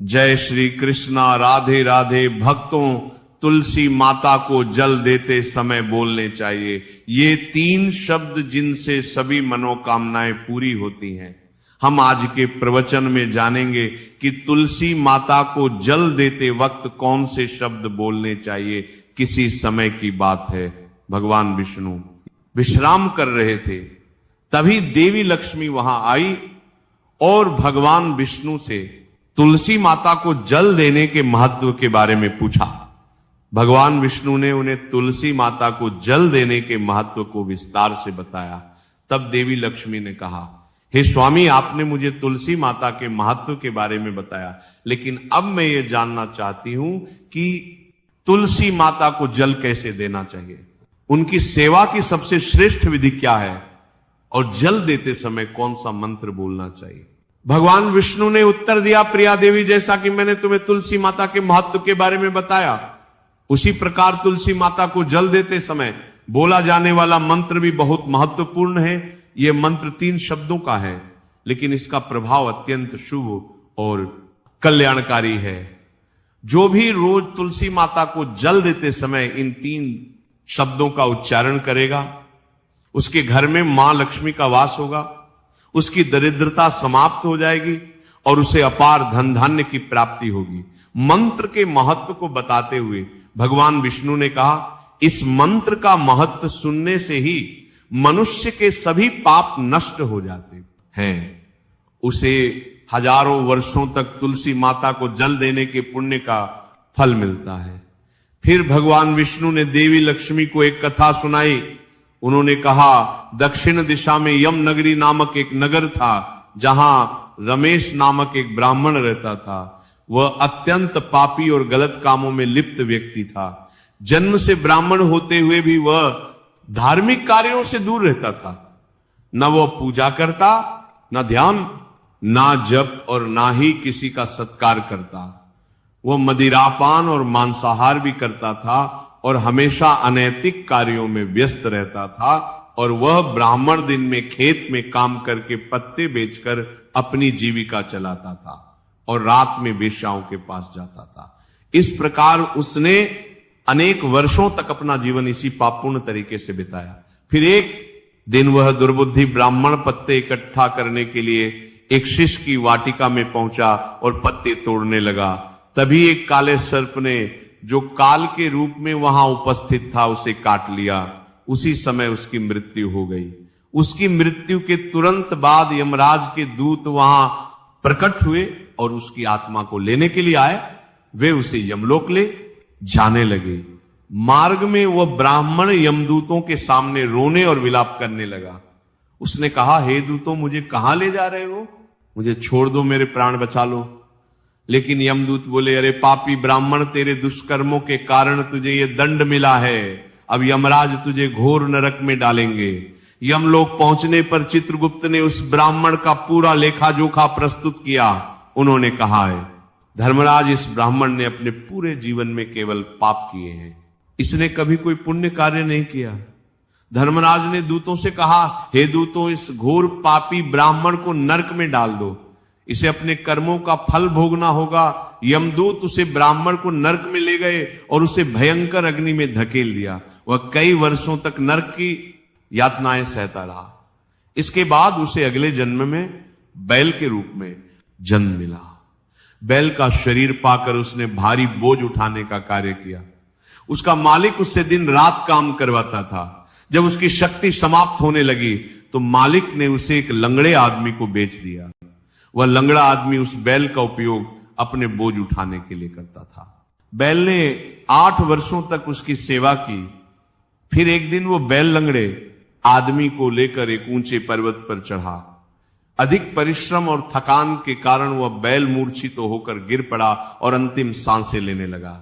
जय श्री कृष्णा, राधे राधे भक्तों तुलसी माता को जल देते समय बोलने चाहिए। ये 3 शब्द जिनसे सभी मनोकामनाएं पूरी होती हैं। हम आज के प्रवचन में जानेंगे कि तुलसी माता को जल देते वक्त कौन से शब्द बोलने चाहिए। किसी समय की बात है, भगवान विष्णु विश्राम कर रहे थे, तभी देवी लक्ष्मी वहां आई और भगवान विष्णु से तुलसी माता को जल देने के महत्व के बारे में पूछा। भगवान विष्णु ने उन्हें तुलसी माता को जल देने के महत्व को विस्तार से बताया। तब देवी लक्ष्मी ने कहा, हे स्वामी, आपने मुझे तुलसी माता के महत्व के बारे में बताया, लेकिन अब मैं ये जानना चाहती हूं कि तुलसी माता को जल कैसे देना चाहिए, उनकी सेवा की सबसे श्रेष्ठ विधि क्या है और जल देते समय कौन सा मंत्र बोलना चाहिए। भगवान विष्णु ने उत्तर दिया, प्रिया देवी, जैसा कि मैंने तुम्हें तुलसी माता के महत्व के बारे में बताया, उसी प्रकार तुलसी माता को जल देते समय बोला जाने वाला मंत्र भी बहुत महत्वपूर्ण है। यह मंत्र 3 शब्दों का है, लेकिन इसका प्रभाव अत्यंत शुभ और कल्याणकारी है। जो भी रोज तुलसी माता को जल देते समय इन 3 शब्दों का उच्चारण करेगा, उसके घर में मां लक्ष्मी का वास होगा, उसकी दरिद्रता समाप्त हो जाएगी और उसे अपार धन धान्य की प्राप्ति होगी। मंत्र के महत्व को बताते हुए भगवान विष्णु ने कहा, इस मंत्र का महत्व सुनने से ही मनुष्य के सभी पाप नष्ट हो जाते हैं। उसे हजारों वर्षों तक तुलसी माता को जल देने के पुण्य का फल मिलता है। फिर भगवान विष्णु ने देवी लक्ष्मी को एक कथा सुनाई। उन्होंने कहा, दक्षिण दिशा में यम नगरी नामक एक नगर था, जहां रमेश नामक एक ब्राह्मण रहता था। वह अत्यंत पापी और गलत कामों में लिप्त व्यक्ति था। जन्म से ब्राह्मण होते हुए भी वह धार्मिक कार्यों से दूर रहता था। न वह पूजा करता, न ध्यान, ना जप और ना ही किसी का सत्कार करता। वह मदिरापान और मांसाहार भी करता था और हमेशा अनैतिक कार्यों में व्यस्त रहता था। और वह ब्राह्मण दिन में खेत में काम करके पत्ते बेचकर अपनी जीविका चलाता था और रात में वेश्याओं के पास जाता था। इस प्रकार उसने अनेक वर्षों तक अपना जीवन इसी पापपूर्ण तरीके से बिताया। फिर एक दिन वह दुर्बुद्धि ब्राह्मण पत्ते इकट्ठा करने के लिए एक शिष्य की वाटिका में पहुंचा और पत्ते तोड़ने लगा। तभी एक काले सर्प ने, जो काल के रूप में वहां उपस्थित था, उसे काट लिया। उसी समय उसकी मृत्यु हो गई। उसकी मृत्यु के तुरंत बाद यमराज के दूत वहां प्रकट हुए और उसकी आत्मा को लेने के लिए आए। वे उसे यमलोक ले जाने लगे। मार्ग में वह ब्राह्मण यमदूतों के सामने रोने और विलाप करने लगा। उसने कहा, हे दूतों, मुझे कहां ले जा रहे हो? मुझे छोड़ दो, मेरे प्राण बचा लो। लेकिन यमदूत बोले, अरे पापी ब्राह्मण, तेरे दुष्कर्मों के कारण तुझे ये दंड मिला है। अब यमराज तुझे घोर नरक में डालेंगे। यमलोक पहुंचने पर चित्रगुप्त ने उस ब्राह्मण का पूरा लेखा जोखा प्रस्तुत किया। उन्होंने कहा है, धर्मराज, इस ब्राह्मण ने अपने पूरे जीवन में केवल पाप किए हैं, इसने कभी कोई पुण्य कार्य नहीं किया। धर्मराज ने दूतों से कहा, हे दूतों, इस घोर पापी ब्राह्मण को नरक में डाल दो, इसे अपने कर्मों का फल भोगना होगा। यमदूत उसे ब्राह्मण को नरक में ले गए और उसे भयंकर अग्नि में धकेल दिया। वह कई वर्षों तक नरक की यातनाएं सहता रहा। इसके बाद उसे अगले जन्म में बैल के रूप में जन्म मिला। बैल का शरीर पाकर उसने भारी बोझ उठाने का कार्य किया। उसका मालिक उससे दिन रात काम करवाता था। जब उसकी शक्ति समाप्त होने लगी तो मालिक ने उसे एक लंगड़े आदमी को बेच दिया। वह लंगड़ा आदमी उस बैल का उपयोग अपने बोझ उठाने के लिए करता था। बैल ने 8 वर्षों तक उसकी सेवा की। फिर एक दिन वो बैल लंगड़े आदमी को लेकर एक ऊंचे पर्वत पर चढ़ा। अधिक परिश्रम और थकान के कारण वह बैल मूर्छित होकर गिर पड़ा और अंतिम सांसें लेने लगा।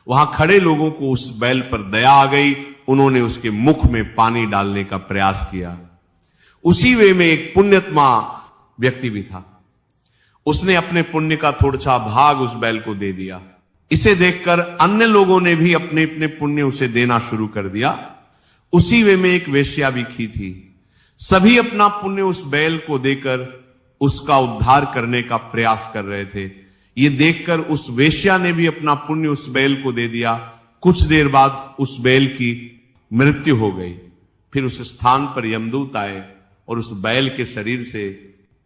वहां खड़े लोगों को उस बैल पर दया आ गई। उन्होंने उसके मुख में पानी डालने का प्रयास किया। उसी वे में एक पुण्यात्मा व्यक्ति भी था। उसने अपने पुण्य का थोड़ा सा भाग उस बैल को दे दिया। इसे देखकर अन्य लोगों ने भी अपने अपने पुण्य उसे देना शुरू कर दिया। उसी वे में एक वेश्या भी की थी। सभी अपना पुण्य उस बैल को देकर उसका उद्धार करने का प्रयास कर रहे थे। ये देखकर उस वेश्या ने भी अपना पुण्य उस बैल को दे दिया। कुछ देर बाद उस बैल की मृत्यु हो गई। फिर उस स्थान पर यमदूत आए और उस बैल के शरीर से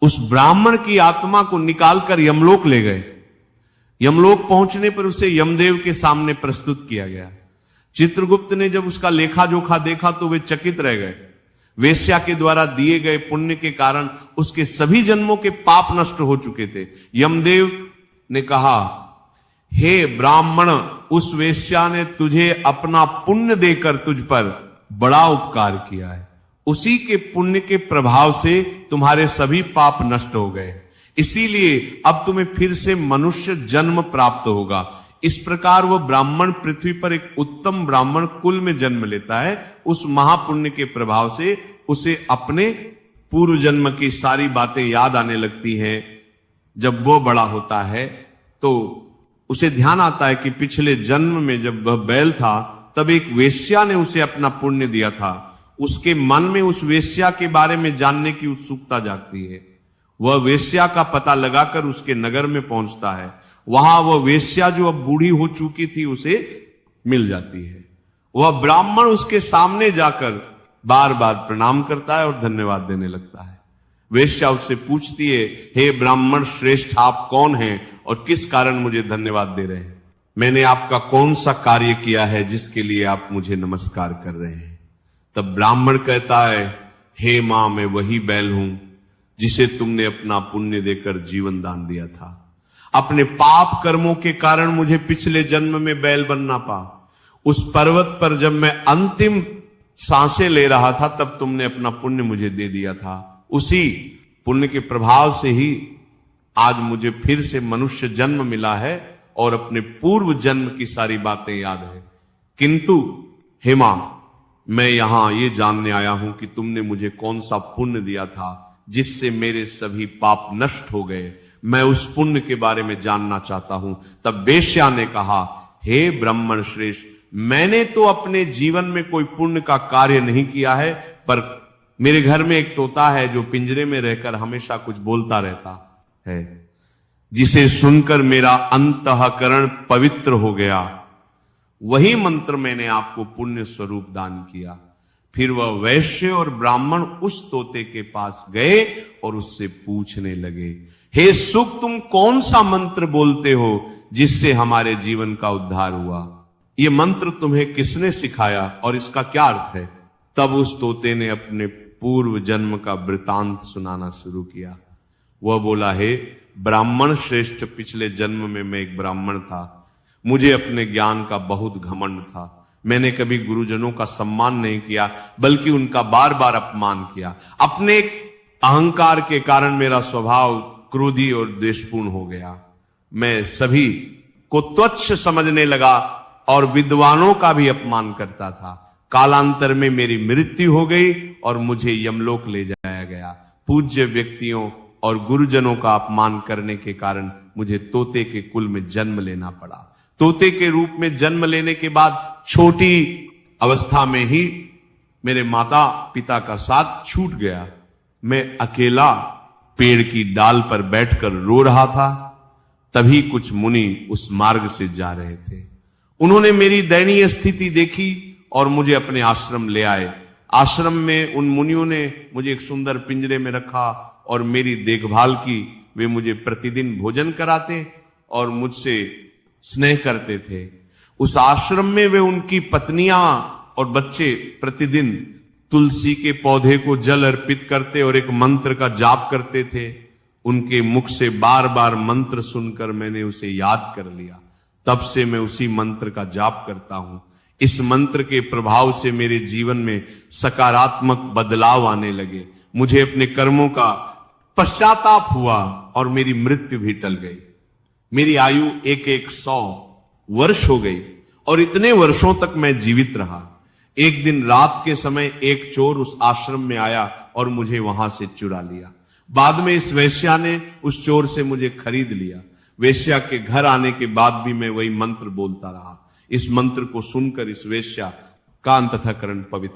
उस ब्राह्मण की आत्मा को निकालकर यमलोक ले गए। यमलोक पहुंचने पर उसे यमदेव के सामने प्रस्तुत किया गया। चित्रगुप्त ने जब उसका लेखा जोखा देखा तो वे चकित रह गए। वेश्या के द्वारा दिए गए पुण्य के कारण उसके सभी जन्मों के पाप नष्ट हो चुके थे। यमदेव ने कहा, हे ब्राह्मण, उस वेश्या ने तुझे अपना पुण्य देकर तुझ पर बड़ा उपकार किया है। उसी के पुण्य के प्रभाव से तुम्हारे सभी पाप नष्ट हो गए, इसीलिए अब तुम्हें फिर से मनुष्य जन्म प्राप्त होगा। इस प्रकार वह ब्राह्मण पृथ्वी पर एक उत्तम ब्राह्मण कुल में जन्म लेता है। उस महापुण्य के प्रभाव से उसे अपने पूर्व जन्म की सारी बातें याद आने लगती हैं। जब वो बड़ा होता है तो उसे ध्यान आता है कि पिछले जन्म में जब वह बैल था तब एक वेश्या ने उसे अपना पुण्य दिया था। उसके मन में उस वेश्या के बारे में जानने की उत्सुकता जागती है। वह वेश्या का पता लगाकर उसके नगर में पहुंचता है। वहां वह वेश्या जो अब बूढ़ी हो चुकी थी उसे मिल जाती है। वह ब्राह्मण उसके सामने जाकर बार बार प्रणाम करता है और धन्यवाद देने लगता है। वेश्या उससे पूछती है, हे ब्राह्मण श्रेष्ठ, आप कौन हैं और किस कारण मुझे धन्यवाद दे रहे हैं? मैंने आपका कौन सा कार्य किया है जिसके लिए आप मुझे नमस्कार कर रहे हैं? तब ब्राह्मण कहता है, हे मां, मैं वही बैल हूं जिसे तुमने अपना पुण्य देकर जीवन दान दिया था। अपने पाप कर्मों के कारण मुझे पिछले जन्म में बैल बनना पा। उस पर्वत पर जब मैं अंतिम सांसें ले रहा था तब तुमने अपना पुण्य मुझे दे दिया था। उसी पुण्य के प्रभाव से ही आज मुझे फिर से मनुष्य जन्म मिला है और अपने पूर्व जन्म की सारी बातें याद है। किंतु हे मां, मैं यहां ये जानने आया हूं कि तुमने मुझे कौन सा पुण्य दिया था जिससे मेरे सभी पाप नष्ट हो गए। मैं उस पुण्य के बारे में जानना चाहता हूं। तब वेश्या ने कहा, हे ब्राह्मण श्रेष्ठ, मैंने तो अपने जीवन में कोई पुण्य का कार्य नहीं किया है, पर मेरे घर में एक तोता है जो पिंजरे में रहकर हमेशा कुछ बोलता रहता है, जिसे सुनकर मेरा अंतःकरण पवित्र हो गया। वही मंत्र मैंने आपको पुण्य स्वरूप दान किया। फिर वह वैश्य और ब्राह्मण उस तोते के पास गए और उससे पूछने लगे, हे सुख, तुम कौन सा मंत्र बोलते हो जिससे हमारे जीवन का उद्धार हुआ? ये मंत्र तुम्हें किसने सिखाया और इसका क्या अर्थ है? तब उस तोते ने अपने पूर्व जन्म का वृतांत सुनाना शुरू किया। वह बोला, हे ब्राह्मण श्रेष्ठ, पिछले जन्म में मैं एक ब्राह्मण था। मुझे अपने ज्ञान का बहुत घमंड था। मैंने कभी गुरुजनों का सम्मान नहीं किया, बल्कि उनका बार बार अपमान किया। अपने अहंकार के कारण मेरा स्वभाव क्रोधी और द्वेषपूर्ण हो गया। मैं सभी को तुच्छ समझने लगा और विद्वानों का भी अपमान करता था। कालांतर में मेरी मृत्यु हो गई और मुझे यमलोक ले जाया गया। पूज्य व्यक्तियों और गुरुजनों का अपमान करने के कारण मुझे तोते के कुल में जन्म लेना पड़ा। तोते के रूप में जन्म लेने के बाद छोटी अवस्था में ही मेरे माता पिता का साथ छूट गया। मैं अकेला पेड़ की डाल पर बैठकर रो रहा था। तभी कुछ मुनि उस मार्ग से जा रहे थे। उन्होंने मेरी दयनीय स्थिति देखी और मुझे अपने आश्रम ले आए। आश्रम में उन मुनियों ने मुझे एक सुंदर पिंजरे में रखा और मेरी देखभाल की। वे मुझे प्रतिदिन भोजन कराते और मुझसे स्नेह करते थे। उस आश्रम में वे उनकी पत्नियां और बच्चे प्रतिदिन तुलसी के पौधे को जल अर्पित करते और एक मंत्र का जाप करते थे। उनके मुख से बार बार मंत्र सुनकर मैंने उसे याद कर लिया। तब से मैं उसी मंत्र का जाप करता हूं। इस मंत्र के प्रभाव से मेरे जीवन में सकारात्मक बदलाव आने लगे। मुझे अपने कर्मों का पश्चाताप हुआ और मेरी मृत्यु भी टल गई। मेरी आयु 100 वर्ष हो गई और इतने वर्षों तक मैं जीवित रहा। एक दिन रात के समय एक चोर उस आश्रम में आया और मुझे वहां से चुरा लिया। बाद में इस वेश्या ने उस चोर से मुझे खरीद लिया। वेश्या के घर आने के बाद भी मैं वही मंत्र बोलता रहा। इस मंत्र को सुनकर इस वेश्या का अंतःकरण पवित्र